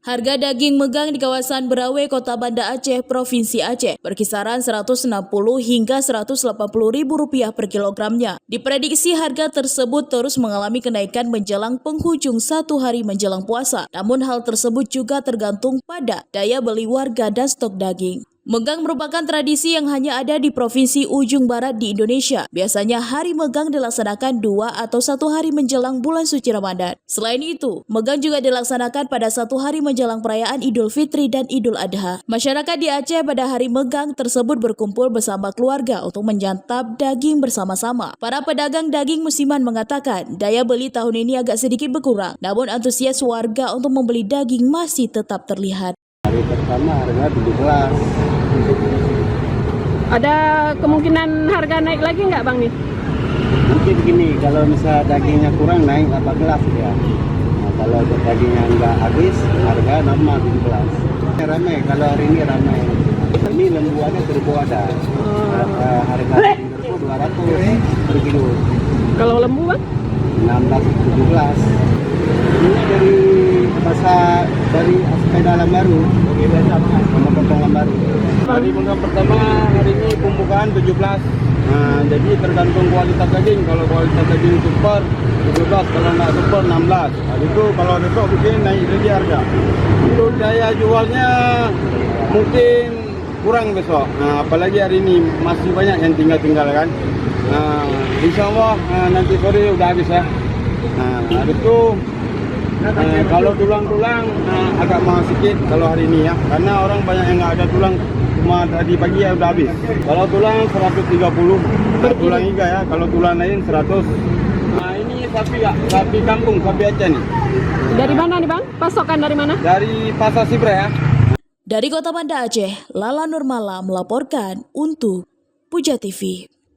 Harga daging megang di kawasan Berawe, Kota Banda Aceh, Provinsi Aceh berkisaran 160 hingga 180 ribu rupiah per kilogramnya. Diprediksi harga tersebut terus mengalami kenaikan menjelang penghujung satu hari menjelang puasa. Namun hal tersebut juga tergantung pada daya beli warga dan stok daging. Megang merupakan tradisi yang hanya ada di Provinsi Ujung Barat di Indonesia. Biasanya hari megang dilaksanakan 2 atau 1 hari menjelang bulan suci Ramadan. Selain itu, megang juga dilaksanakan pada 1 hari menjelang perayaan Idul Fitri dan Idul Adha. Masyarakat di Aceh pada hari megang tersebut berkumpul bersama keluarga untuk menyantap daging bersama-sama. Para pedagang daging musiman mengatakan daya beli tahun ini agak sedikit berkurang, namun antusias warga untuk membeli daging masih tetap terlihat. Hari pertama harga 17. Ada kemungkinan harga naik lagi nggak Bang nih? Mungkin gini, kalau misal dagingnya kurang naik 18 ya. Nah, kalau dagingnya nggak habis, harga normal 17. Ramai, kalau hari ini ramai. Ini lembu ada, turbo ada. Harga lembu 200 per kilo. Kalau lembu Bang? 16-17. Ini dari sepeda alam baru, sama potongan baru. Hari megang pertama hari ini pembukaan 17. Nah, jadi tergantung kualitas daging. Kalau kualitas daging super 17, kalau nggak super 16. Nah, itu kalau besok mungkin naik lagi harga. Untuk daya jualnya mungkin kurang besok. Nah, apalagi hari ini masih banyak yang tinggal kan. Nah, insya Allah nanti sore udah habis ya. Nah, hari itu kalau tulang-tulang agak mahal sedikit kalau hari ini ya, karena orang banyak yang nggak ada tulang, cuma tadi pagi ya udah habis. Kalau tulang 130 tulang iga ya, kalau tulang lain 100. Nah ini sapi ya, sapi kampung, sapi Aceh nih. Dari mana nih Bang? Pasokan dari mana? Dari Pasar Sibre ya. Dari Kota Banda Aceh, Lala Nurmala melaporkan untuk Puja TV.